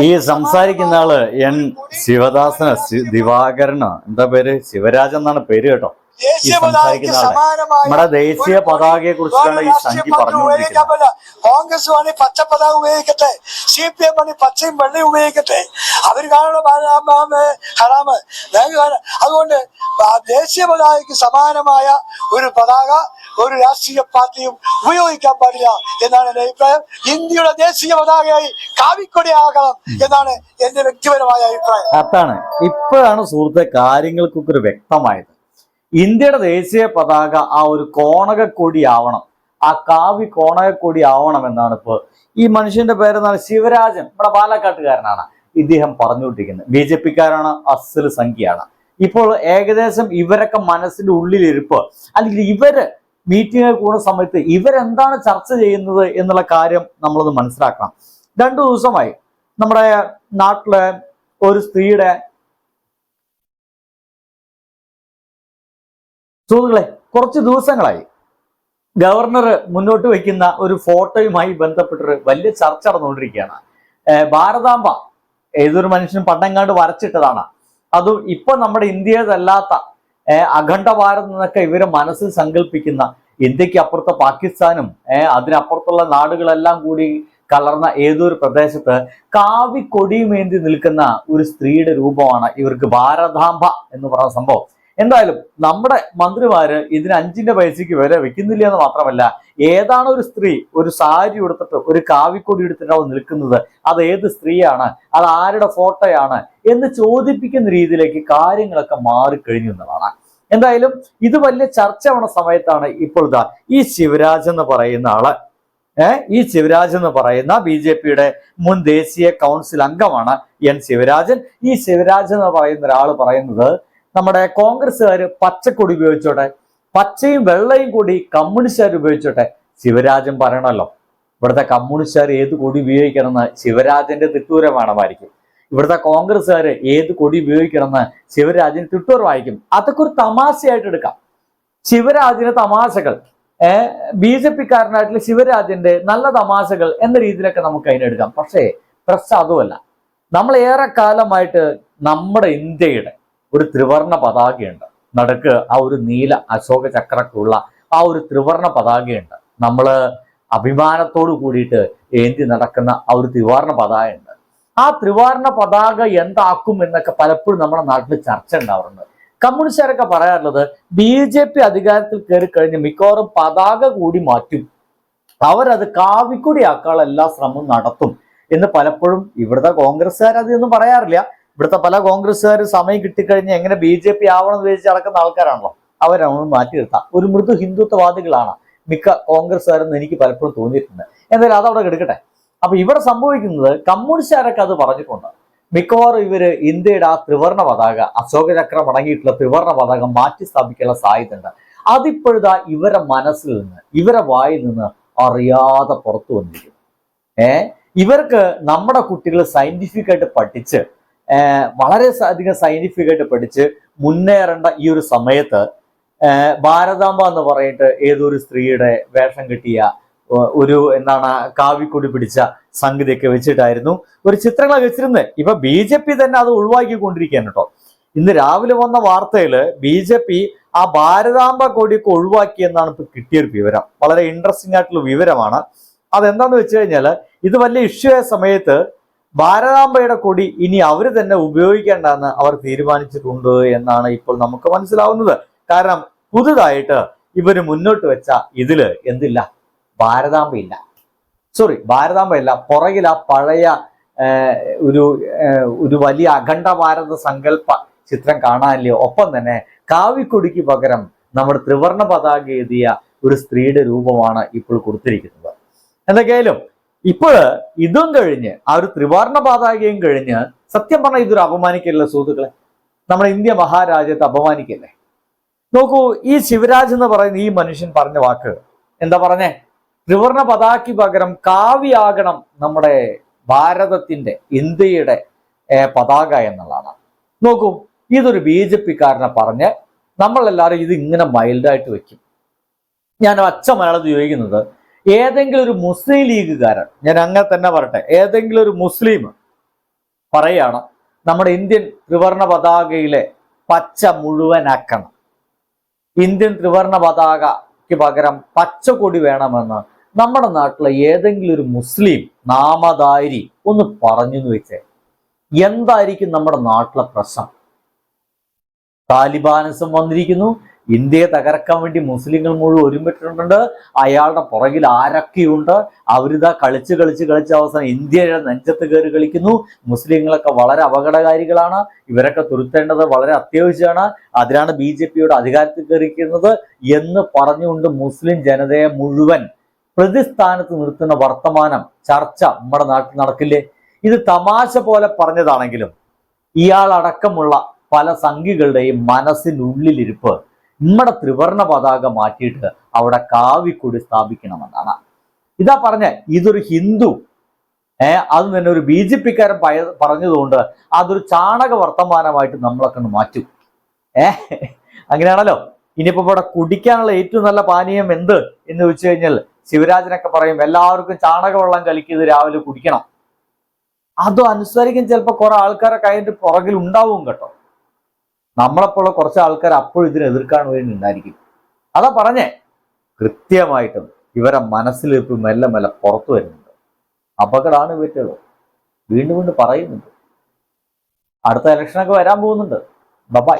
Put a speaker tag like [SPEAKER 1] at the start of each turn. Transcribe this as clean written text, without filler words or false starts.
[SPEAKER 1] ഈ സംസാരിക്കുന്ന ആള് എൻ ശിവദാസന ദിവാകരനോ എന്താ പേര്, ശിവരാജൻ എന്നാണ് പേര് കേട്ടോ. ഈ സംസാരിക്കുന്ന ആളെ നമ്മുടെ ദേശീയ പതാകയെ കുറിച്ചിട്ടാണ് ഈ സംഖ്യ പറഞ്ഞുകൊണ്ടിരിക്കുന്നത്.
[SPEAKER 2] കോൺഗ്രസ് വേണമെങ്കിൽ പച്ച പതാക ഉപയോഗിക്കട്ടെ, CPM വേണമെങ്കിൽ പച്ചയും വെള്ളയും ഉപയോഗിക്കട്ടെ, അവർ കാണുന്ന ഹറാമ്. അതുകൊണ്ട് ദേശീയ പതാകയ്ക്ക് സമാനമായ ഒരു പതാക ഒരു രാഷ്ട്രീയ പാർട്ടിയും ഉപയോഗിക്കാൻ പാടില്ല എന്നാണ് എന്റെ അഭിപ്രായം. ഇന്ത്യയുടെ ദേശീയ പതാകയായി കാവിക്കൊടി ആകണം എന്നാണ് എന്റെ വ്യക്തിപരമായ അഭിപ്രായം.
[SPEAKER 1] അതാണ് ഇപ്പോഴാണ് സുഹൃത്തെ കാര്യങ്ങൾക്കൊക്കെ ഒരു വ്യക്തമായത്. ഇന്ത്യയുടെ ദേശീയ പതാക ആ ഒരു കോണകക്കൊടി ആവണം, ആ കാവി കോണകക്കൊടി ആവണം എന്നാണ് ഇപ്പോൾ ഈ മനുഷ്യന്റെ പേരെന്നാണ് ശിവരാജൻ, നമ്മുടെ പാലക്കാട്ടുകാരനാണ്. ഇദ്ദേഹം പറഞ്ഞുകൊണ്ടിരിക്കുന്നത് BJP-ക്കാരാണ്, അസൽ സംഖ്യയാണ്. ഇപ്പോൾ ഏകദേശം ഇവരൊക്കെ മനസ്സിന്റെ ഉള്ളിലിരിപ്പ്, അല്ലെങ്കിൽ ഇവര് മീറ്റിംഗ് കൂടുന്ന സമയത്ത് ഇവരെന്താണ് ചർച്ച ചെയ്യുന്നത് എന്നുള്ള കാര്യം നമ്മളത് മനസ്സിലാക്കണം. 2 ദിവസമായി നമ്മുടെ നാട്ടിലെ ഒരു സ്ത്രീയുടെ സുഹൃത്തുക്കളെ, കുറച്ച് ദിവസങ്ങളായി ഗവർണർ മുന്നോട്ട് വയ്ക്കുന്ന ഒരു ഫോട്ടോയുമായി ബന്ധപ്പെട്ടൊരു വലിയ ചർച്ച നടന്നുകൊണ്ടിരിക്കുകയാണ്. ഭാരതാംബ ഏതൊരു മനുഷ്യനും പണ്ടെങ്ങാണ്ട് വരച്ചിട്ടതാണ്. അതും ഇപ്പൊ നമ്മുടെ ഇന്ത്യയിലല്ലാത്ത അഖണ്ഡ ഭാരത് എന്നൊക്കെ ഇവരെ മനസ്സിൽ സങ്കല്പിക്കുന്ന, ഇന്ത്യക്ക് അപ്പുറത്തെ പാകിസ്ഥാനും അതിനപ്പുറത്തുള്ള നാടുകളെല്ലാം കൂടി കലർന്ന ഏതൊരു പ്രദേശത്ത് കാവി കൊടിയുമേന്തി നിൽക്കുന്ന ഒരു സ്ത്രീയുടെ രൂപമാണ് ഇവർക്ക് ഭാരതാംബ എന്ന് പറയുന്ന സംഭവം. എന്തായാലും നമ്മുടെ മന്ത്രിമാര് ഇതിന് 5 പൈസയ്ക്ക് വില വെക്കുന്നില്ല എന്ന് മാത്രമല്ല, ഏതാണ് ഒരു സ്ത്രീ ഒരു സാരി എടുത്തിട്ട് ഒരു കാവിക്കൊടി എടുത്തിട്ട് അവൾ നിൽക്കുന്നത്, അത് ഏത് സ്ത്രീയാണ്, അത് ആരുടെ ഫോട്ടോയാണ് എന്ന് ചോദിപ്പിക്കുന്ന രീതിയിലേക്ക് കാര്യങ്ങളൊക്കെ മാറിക്കഴിഞ്ഞു എന്നതാണ്. എന്തായാലും ഇത് വലിയ ചർച്ച വന്ന സമയത്താണ് ഇപ്പോൾ ഈ ശിവരാജ് എന്ന് പറയുന്ന ആള്, ഈ ശിവരാജ് എന്ന് പറയുന്ന BJP-യുടെ മുൻ ദേശീയ കൗൺസിൽ അംഗമാണ് എൻ ശിവരാജൻ. ഈ ശിവരാജ് എന്ന് പറയുന്ന ഒരാൾ പറയുന്നത്, നമ്മുടെ കോൺഗ്രസ്സുകാർ പച്ചക്കൊടി ഉപയോഗിച്ചോട്ടെ, പച്ചയും വെള്ളയും കൂടി കമ്മ്യൂണിസ്റ്റുകാർ ഉപയോഗിച്ചോട്ടെ. ശിവരാജൻ പറയണല്ലോ, ഇവിടുത്തെ കമ്മ്യൂണിസ്റ്റുകാർ ഏത് കൊടി ഉപയോഗിക്കണമെന്ന് ശിവരാജന്റെ തിട്ടൂരമാണമായിരിക്കും, ഇവിടുത്തെ കോൺഗ്രസ്സുകാർ ഏത് കൊടി ഉപയോഗിക്കണമെന്ന് ശിവരാജന് തിട്ടൂരമായിരിക്കും. അതൊക്കെ ഒരു തമാശയായിട്ട് എടുക്കാം. ശിവരാജന് തമാശകൾ, BJP-ക്കാരനായിട്ടുള്ള ശിവരാജന്റെ നല്ല തമാശകൾ എന്ന രീതിയിലൊക്കെ നമുക്ക് അതിനെടുക്കാം. പക്ഷേ പ്രശ്നം അതുമല്ല. നമ്മൾ ഏറെ കാലമായിട്ട് നമ്മുടെ ഇന്ത്യയുടെ ഒരു ത്രിവർണ പതാകയുണ്ട്, നടുക്ക് ആ ഒരു നീല അശോക ചക്രക്കുള്ള ആ ഒരു ത്രിവർണ പതാകയുണ്ട്. നമ്മൾ അഭിമാനത്തോട് കൂടിയിട്ട് ഏന്തി നടക്കുന്ന ആ ഒരു ത്രിവർണ പതാകയുണ്ട്. ആ ത്രിവർണ പതാക എന്താക്കും എന്നൊക്കെ പലപ്പോഴും നമ്മുടെ നാട്ടിൽ ചർച്ച ഉണ്ടാവാറുണ്ട്. കമ്മ്യൂണിസ്റ്റുകാരൊക്കെ പറയാറുള്ളത്, BJP അധികാരത്തിൽ കയറി കഴിഞ്ഞ് മിക്കവാറും പതാക കൂടി മാറ്റും, അവരത് കാവിക്കൊടി ആക്കാനുള്ള എല്ലാ ശ്രമവും നടത്തും എന്ന് പലപ്പോഴും ഇവിടുത്തെ കോൺഗ്രസ്സുകാർ അതൊന്നും പറയാറില്ല. ഇവിടുത്തെ പല കോൺഗ്രസ്സുകാർ സമയം കിട്ടിക്കഴിഞ്ഞ് എങ്ങനെ BJP ആവണം എന്ന് വിചാരിച്ച് നടക്കുന്ന ആൾക്കാരാണല്ലോ, അവരവണ് മാറ്റി നിർത്താം. ഒരു മൃദു ഹിന്ദുത്വവാദികളാണ് മിക്ക കോൺഗ്രസ്സുകാരെന്ന് എനിക്ക് പലപ്പോഴും തോന്നിയിട്ടുണ്ട്. എന്തായാലും അതവിടെ എടുക്കട്ടെ. അപ്പൊ ഇവിടെ സംഭവിക്കുന്നത്, കമ്മ്യൂണിസ്റ്റുകാരൊക്കെ അത് പറഞ്ഞിട്ടുണ്ട്, മിക്കവാറും ഇവര് ഇന്ത്യയുടെ ആ ത്രിവർണ പതാക, അശോക ചക്രം അടങ്ങിയിട്ടുള്ള ത്രിവർണ പതാക മാറ്റി സ്ഥാപിക്കാനുള്ള സാധ്യതയുണ്ട്. അതിപ്പോഴാ ഇവരെ മനസ്സിൽ നിന്ന്, ഇവരെ വായിൽ നിന്ന് അറിയാതെ പുറത്തു വന്നിരിക്കും. ഇവർക്ക് നമ്മുടെ കുട്ടികൾ സയന്റിഫിക് ആയിട്ട് പഠിച്ച്, വളരെ അധികം സയന്റിഫിക് ആയിട്ട് പഠിച്ച് മുന്നേറേണ്ട ഈ ഒരു സമയത്ത് ഭാരതാംബ എന്ന് പറഞ്ഞിട്ട് ഏതൊരു സ്ത്രീയുടെ വേഷം കെട്ടിയ ഒരു കാവിക്കൊടി പിടിച്ച സംഗതിയൊക്കെ വെച്ചിട്ടായിരുന്നു ഒരു ചിത്രങ്ങളൊക്കെ വെച്ചിരുന്നത്. ഇപ്പൊ BJP തന്നെ അത് ഒഴിവാക്കിക്കൊണ്ടിരിക്കുകയാണ് കേട്ടോ. ഇന്ന് രാവിലെ വന്ന വാർത്തയില് BJP ആ ഭാരതാംബ കൊടിയൊക്കെ ഒഴിവാക്കിയെന്നാണ് ഇപ്പൊ കിട്ടിയൊരു വിവരം. വളരെ ഇൻട്രസ്റ്റിംഗ് ആയിട്ടുള്ള വിവരമാണ്. അതെന്താന്ന് വെച്ച് കഴിഞ്ഞാല്, ഇത് വലിയ ഇഷ്യൂ ആയ സമയത്ത് ഭാരതാംബയുടെ കൊടി ഇനി അവര് തന്നെ ഉപയോഗിക്കേണ്ടെന്ന് അവർ തീരുമാനിച്ചിട്ടുണ്ട് എന്നാണ് ഇപ്പോൾ നമുക്ക് മനസ്സിലാവുന്നത്. കാരണം പുതുതായിട്ട് ഇവര് മുന്നോട്ട് വെച്ച ഇതില് എന്തില്ല, ഭാരതാംബയില്ല. ഭാരതാംബയില്ല, പുറകിൽ ആ പഴയ ഒരു വലിയ അഖണ്ഡ ഭാരത സങ്കല്പ ചിത്രം കാണാനില്ലയോ. ഒപ്പം തന്നെ കാവിക്കൊടിക്ക് പകരം നമ്മുടെ ത്രിവർണ പതാക എഴുതിയ ഒരു സ്ത്രീയുടെ രൂപമാണ് ഇപ്പോൾ കൊടുത്തിരിക്കുന്നത്. എന്തൊക്കെയായാലും ഇപ്പോൾ ഇതും കഴിഞ്ഞ്, ആ ഒരു ത്രിവർണ പതാകയും കഴിഞ്ഞ്, സത്യം പറഞ്ഞാൽ ഇതൊരു അപമാനിക്കല്ലേ സുഹൃത്തുക്കളെ, നമ്മുടെ ഇന്ത്യ മഹാരാജ്യത്തെ അപമാനിക്കല്ലേ. നോക്കൂ, ഈ ശിവരാജ് എന്ന് പറയുന്ന ഈ മനുഷ്യൻ പറഞ്ഞ വാക്ക് എന്താ പറഞ്ഞേ, ത്രിവർണ പതാകയ്ക്ക് പകരം കാവിയാകണം നമ്മുടെ ഭാരതത്തിന്റെ, ഇന്ത്യയുടെ പതാക എന്നുള്ളതാണ്. നോക്കൂ, ഇതൊരു BJP-ക്കാരനെ പറഞ്ഞ് നമ്മളെല്ലാവരും ഇത് ഇങ്ങനെ മൈൽഡായിട്ട് വെക്കും. ഞാൻ അച്ഛ മലയാളത്തിൽ ചോദിക്കുന്നത്, ഏതെങ്കിലും ഒരു മുസ്ലിം ലീഗുകാരൻ, ഞാൻ അങ്ങനെ തന്നെ പറയട്ടെ, ഏതെങ്കിലും ഒരു മുസ്ലിം പറയുകയാണ് നമ്മുടെ ഇന്ത്യൻ ത്രിവർണ പതാകയിലെ പച്ച മുഴുവനാക്കണം, ഇന്ത്യൻ ത്രിവർണ പതാകയ്ക്ക് പകരം പച്ചക്കൊടി വേണമെന്ന് നമ്മുടെ നാട്ടിലെ ഏതെങ്കിലും ഒരു മുസ്ലിം നാമധാരി ഒന്ന് പറഞ്ഞു എന്ന് വെച്ചേ, എന്തായിരിക്കും നമ്മുടെ നാട്ടിലെ പ്രശ്നം? താലിബാനിസം വന്നിരിക്കുന്നു, ഇന്ത്യയെ തകർക്കാൻ വേണ്ടി മുസ്ലിങ്ങൾ മുഴുവൻ ഒരുമിട്ടിട്ടുണ്ട്, അയാളുടെ പുറകിൽ ആരൊക്കെയുണ്ട്, അവരിതാ കളിച്ച് കളിച്ച് കളിച്ച് അവസാനം ഇന്ത്യയുടെ നെഞ്ചത്ത് കയറി കളിക്കുന്നു. മുസ്ലിങ്ങളൊക്കെ വളരെ അപകടകാരികളാണ്, ഇവരൊക്കെ തുരുത്തേണ്ടത് വളരെ അത്യാവശ്യമാണ്, അതിനാണ് BJPയുടെ അധികാരത്തിൽ കയറിയിരിക്കുന്നത് എന്ന് പറഞ്ഞുകൊണ്ട് മുസ്ലിം ജനതയെ മുഴുവൻ പ്രതിസ്ഥാനത്ത് നിർത്തുന്ന വർത്തമാനം ചർച്ച നമ്മുടെ നാട്ടിൽ നടക്കില്ലേ? ഇത് തമാശ പോലെ പറഞ്ഞതാണെങ്കിലും ഇയാളടക്കമുള്ള പല സംഘികളുടെയും മനസ്സിനുള്ളിലിരിപ്പ് നമ്മുടെ ത്രിവർണ പതാക മാറ്റിയിട്ട് അവിടെ കാവിക്കൊടി സ്ഥാപിക്കണമെന്നാണ്. ഇതാ പറഞ്ഞേ, ഇതൊരു ഹിന്ദു അത് തന്നെ ഒരു BJPക്കാരൻ പറഞ്ഞതുകൊണ്ട് അതൊരു ചാണക വർത്തമാനമായിട്ട് നമ്മളൊക്കെ മാറ്റും. അങ്ങനെയാണല്ലോ. ഇനിയിപ്പോ ഇവിടെ കുടിക്കാനുള്ള ഏറ്റവും നല്ല പാനീയം എന്ത് എന്ന് ചോദിച്ചു കഴിഞ്ഞാൽ ശിവരാജനൊക്കെ പറയും എല്ലാവർക്കും ചാണകവെള്ളം കലക്കിയത് രാവിലെ കുടിക്കണം. അത് അനുസരിക്കും ചിലപ്പോൾ കുറെ ആൾക്കാരൊക്കെ അതിന്റെ പുറകിൽ ഉണ്ടാവും കേട്ടോ. നമ്മളെപ്പോലുള്ള കുറച്ച് ആൾക്കാർ അപ്പോഴും ഇതിനെ എതിർക്കാൻ വേണ്ടി ഉണ്ടായിരിക്കും. അതാ പറഞ്ഞേ, കൃത്യമായിട്ടും ഇവരെ മനസ്സിലിപ്പ് മെല്ലെ മെല്ലെ പുറത്തു വരുന്നുണ്ട്. അപകടമാണ് ഇവറ്റുള്ളത്. വീണ്ടും വീണ്ടും പറയുന്നുണ്ട്. അടുത്ത ഇലക്ഷനൊക്കെ വരാൻ പോകുന്നുണ്ട്. ബൈ.